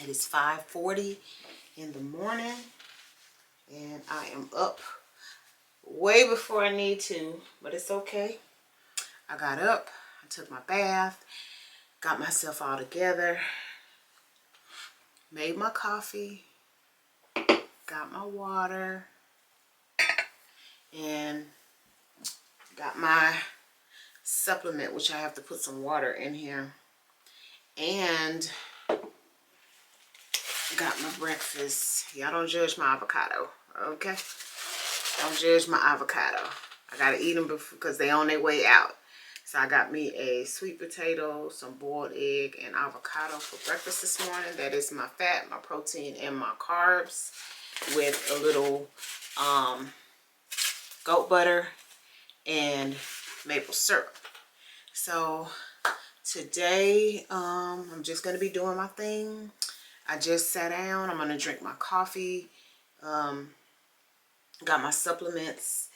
It is 5:40 in the morning, and I am up way before I need to, but it's okay. I got up, I took my bath, got myself all together, made my coffee, got my water, and got my supplement, which I have to put some water in here, and got my breakfast. Y'all don't judge my avocado, okay? Don't judge my avocado. I gotta eat them because they on their way out. So I got me a sweet potato, some boiled egg, and avocado for breakfast this morning. That is my fat, my protein, and my carbs, with a little goat butter and maple syrup. So today I'm just gonna be doing my thing. I just sat down. I'm gonna drink my coffee, got my supplements,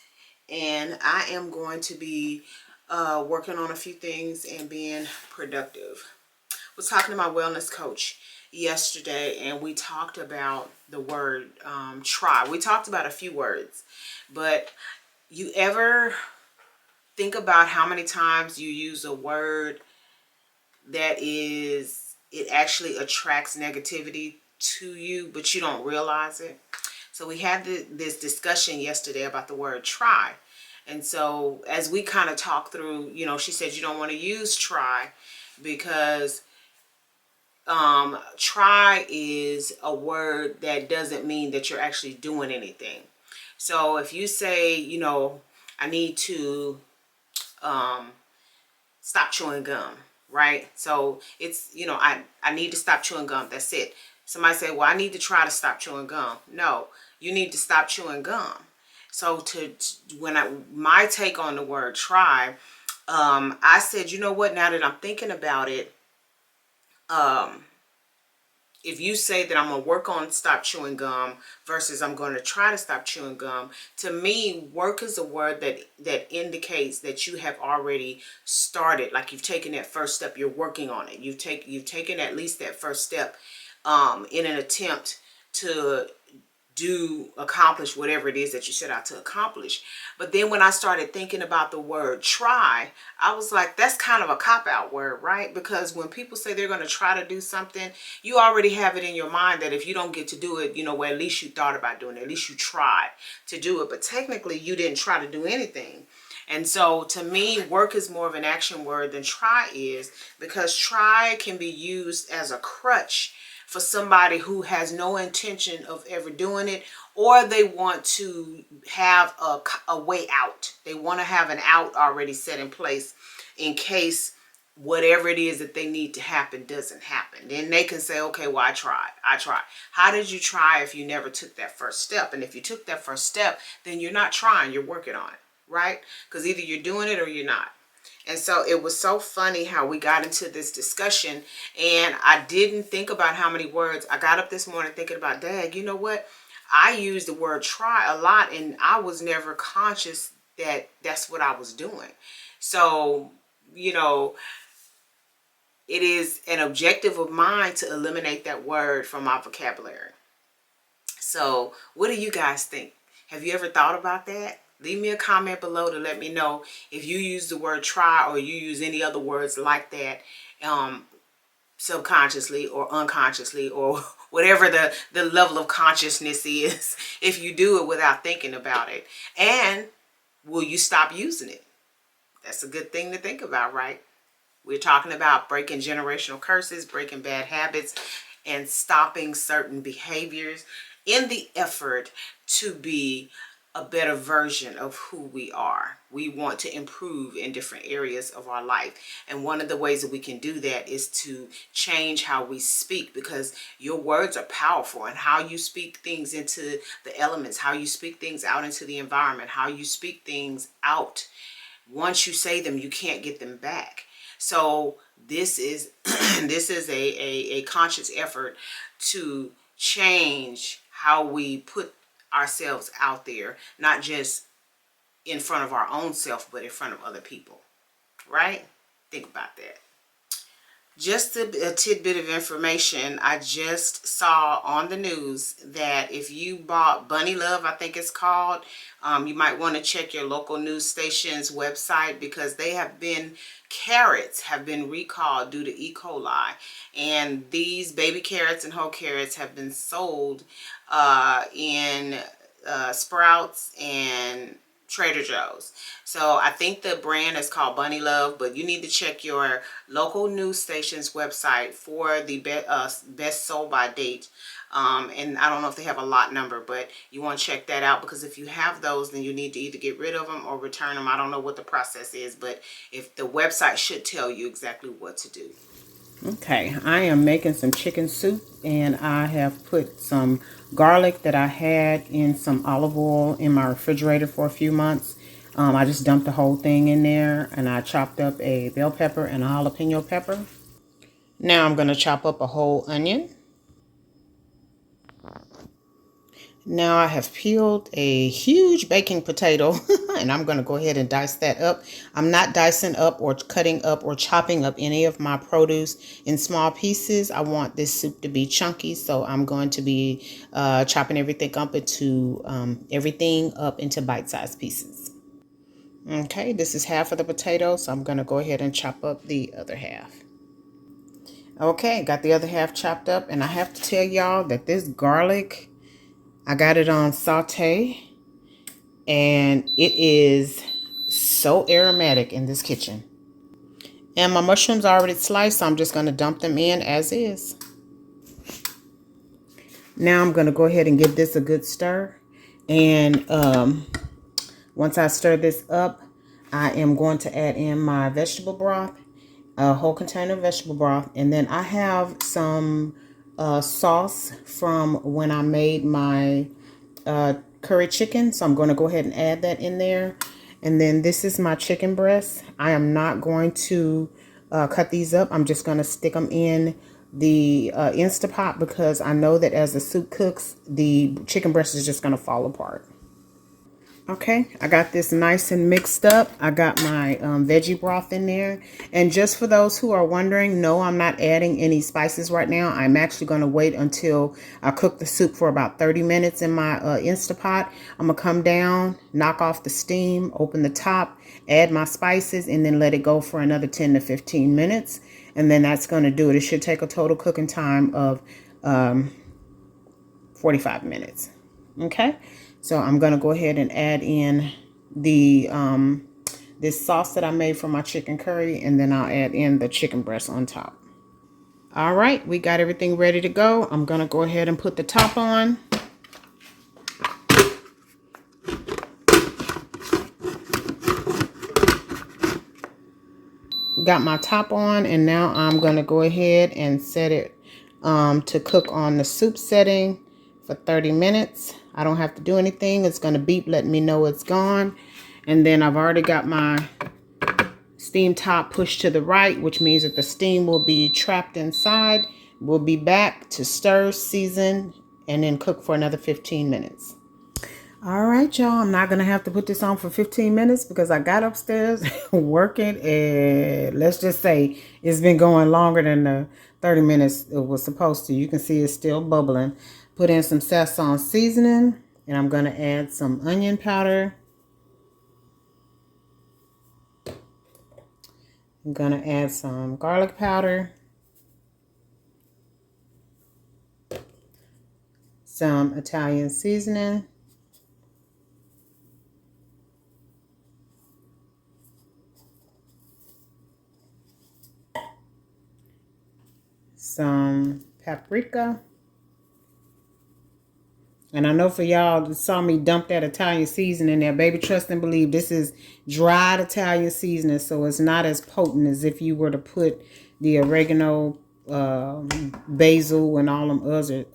and I am going to be working on a few things and being productive. I was talking to my wellness coach yesterday, and we talked about the word try. We talked about a few words, but you ever think about how many times you use a word that it actually attracts negativity to you, but you don't realize it? So we had this discussion yesterday about the word try. And so as we kind of talked through, she said you don't want to use try because try is a word that doesn't mean that you're actually doing anything. So if you say, I need to stop chewing gum, right? So it's, I need to stop chewing gum. That's it. Somebody say, well, I need to try to stop chewing gum. No, you need to stop chewing gum. So my take on the word try, I said, you know what, now that I'm thinking about it, if you say that I'm going to work on stop chewing gum versus I'm going to try to stop chewing gum, to me, work is a word that indicates that you have already started. Like you've taken that first step, you're working on it. You've taken at least that first step in an attempt to accomplish whatever it is that you set out to accomplish. But then when I started thinking about the word try, I was like, that's kind of a cop-out word, right? Because when people say they're going to try to do something, you already have it in your mind that if you don't get to do it, well, at least you thought about doing it, at least you tried to do it, but technically you didn't try to do anything. And so to me, work is more of an action word than try is, because try can be used as a crutch for somebody who has no intention of ever doing it, or they want to have a way out. They want to have an out already set in place in case whatever it is that they need to happen doesn't happen. Then they can say, okay, well, I tried. How did you try if you never took that first step? And if you took that first step, then you're not trying, you're working on it, right? Because either you're doing it or you're not. And so it was so funny how we got into this discussion, and I didn't think about how many words. I got up this morning thinking about, dang, you know what? I used the word try a lot, and I was never conscious that that's what I was doing. So, it is an objective of mine to eliminate that word from my vocabulary. So what do you guys think? Have you ever thought about that? Leave me a comment below to let me know if you use the word try or you use any other words like that, subconsciously or unconsciously, or whatever the level of consciousness is, if you do it without thinking about it. And will you stop using it? That's a good thing to think about, right? We're talking about breaking generational curses, breaking bad habits, and stopping certain behaviors in the effort to be a better version of who we are. We want to improve in different areas of our life. And one of the ways that we can do that is to change how we speak, because your words are powerful, and how you speak things into the elements, how you speak things out into the environment, how you speak things out. Once you say them, you can't get them back. So this is a conscious effort to change how we put ourselves out there, not just in front of our own self, but in front of other people, right? Think about that. Just a tidbit of information. I just saw on the news that if you bought Bunny Love, I think it's called, you might want to check your local news station's website, because carrots have been recalled due to E. coli. And these baby carrots and whole carrots have been sold in Sprouts and Trader Joe's. So I think the brand is called Bunny Love, but you need to check your local news station's website for the best sold by date. And I don't know if they have a lot number, but you want to check that out, because if you have those, then you need to either get rid of them or return them. I don't know what the process is, but if the website should tell you exactly what to do. Okay, I am making some chicken soup, and I have put some garlic that I had in some olive oil in my refrigerator for a few months. I just dumped the whole thing in there, and I chopped up a bell pepper and a jalapeno pepper. Now I'm going to chop up a whole onion. Now I have peeled a huge baking potato and I'm going to go ahead and dice that up. I'm not dicing up or cutting up or chopping up any of my produce in small pieces. I want this soup to be chunky, so I'm going to be chopping everything up into bite-sized pieces. Okay, this is half of the potato, so I'm going to go ahead and chop up the other half. Okay, got the other half chopped up, and I have to tell y'all that this garlic, I got it on saute, and it is so aromatic in this kitchen. And my mushrooms are already sliced, so I'm just going to dump them in as is. Now I'm going to go ahead and give this a good stir. And once I stir this up, I am going to add in my vegetable broth, a whole container of vegetable broth. And then I have some sauce from when I made my curry chicken, so I'm going to go ahead and add that in there. And then this is my chicken breast. I am not going to cut these up. I'm just going to stick them in the Instapot, because I know that as the soup cooks, the chicken breast is just going to fall apart. Okay, I got this nice and mixed up. I got my veggie broth in there. And just for those who are wondering, no, I'm not adding any spices right now. I'm actually going to wait until I cook the soup for about 30 minutes in my Instapot. I'm going to come down, knock off the steam, open the top, add my spices, and then let it go for another 10 to 15 minutes. And then that's going to do it. It should take a total cooking time of 45 minutes. Okay. So I'm going to go ahead and add in the this sauce that I made for my chicken curry, and then I'll add in the chicken breast on top. All right, we got everything ready to go. I'm going to go ahead and put the top on. Got my top on, and now I'm going to go ahead and set it to cook on the soup setting for 30 minutes. I don't have to do anything. It's going to beep letting me know it's gone. And then I've already got my steam top pushed to the right, which means that the steam will be trapped inside. We'll be back to stir, season, and then cook for another 15 minutes. All right, y'all. I'm not going to have to put this on for 15 minutes because I got upstairs working, and let's just say it's been going longer than the 30 minutes it was supposed to. You can see it's still bubbling. Put in some Sazon seasoning, and I'm going to add some onion powder. I'm going to add some garlic powder, some Italian seasoning, some paprika. And I know for y'all that saw me dump that Italian seasoning in there, baby, trust and believe this is dried Italian seasoning, so it's not as potent as if you were to put the oregano, basil, and all them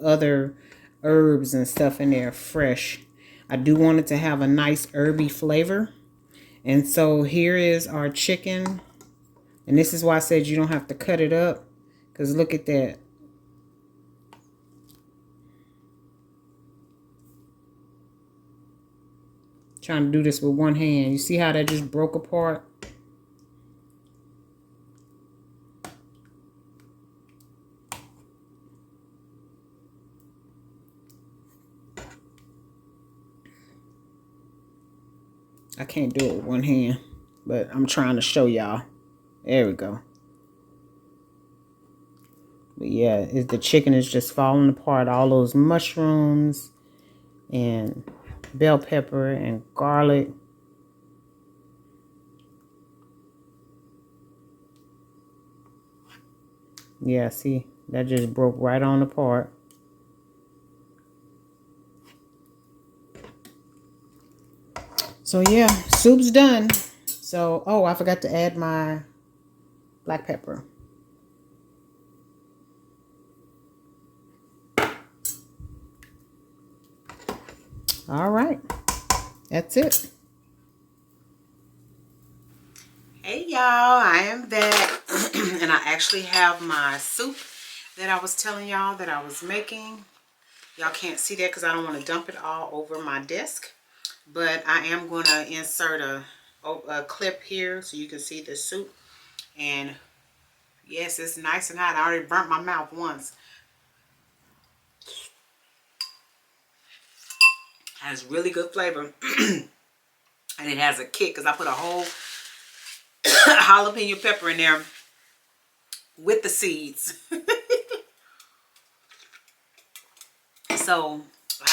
other herbs and stuff in there fresh. I do want it to have a nice herby flavor. And so here is our chicken. And this is why I said you don't have to cut it up, because look at that. Trying to do this with one hand. You see how that just broke apart? I can't do it with one hand, but I'm trying to show y'all. There we go. But yeah, the chicken is just falling apart. All those mushrooms and bell pepper and garlic. Yeah, see, that just broke right on apart. So yeah, soup's done. So, oh, I forgot to add my black pepper. All right, that's it. Hey y'all, I am back and I actually have my soup that I was telling y'all that I was making. Y'all can't see that because I don't want to dump it all over my desk, but I am going to insert a clip here so you can see the soup. And yes, it's nice and hot. I already burnt my mouth once. Has really good flavor and it has a kick because I put a whole jalapeno pepper in there with the seeds. So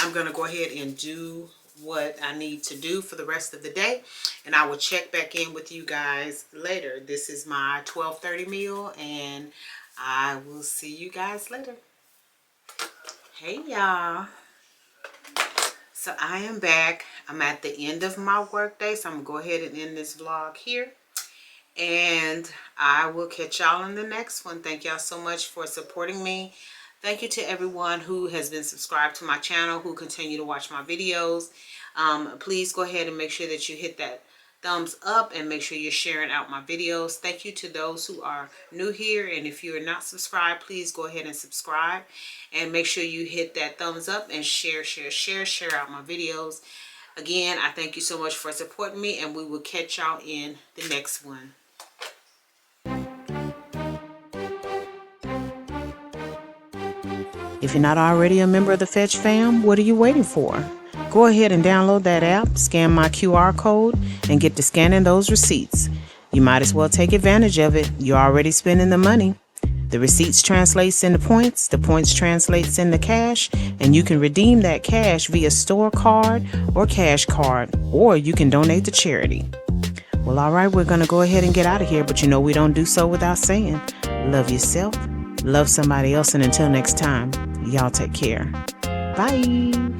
I'm gonna go ahead and do what I need to do for the rest of the day, and I will check back in with you guys later. This is my 12:30 meal, and I will see you guys later. Hey y'all, so I am back. I'm at the end of my work day, so I'm gonna go ahead and end this vlog here, and I will catch y'all in the next one. Thank y'all so much for supporting me. Thank you to everyone who has been subscribed to my channel, who continue to watch my videos. Please go ahead and make sure that you hit that thumbs up and make sure you're sharing out my videos. Thank you to those who are new here, and if you are not subscribed, please go ahead and subscribe and make sure you hit that thumbs up and share out my videos. Again, I thank you so much for supporting me, and we will catch y'all in the next one. If you're not already a member of the Fetch fam, what are you waiting for? Go ahead and download that app, scan my QR code, and get to scanning those receipts. You might as well take advantage of it. You're already spending the money. The receipts translates into points, the points translates into cash, and you can redeem that cash via store card or cash card, or you can donate to charity. Well, all right, we're going to go ahead and get out of here, but you know we don't do so without saying, love yourself, love somebody else, and until next time, y'all take care. Bye.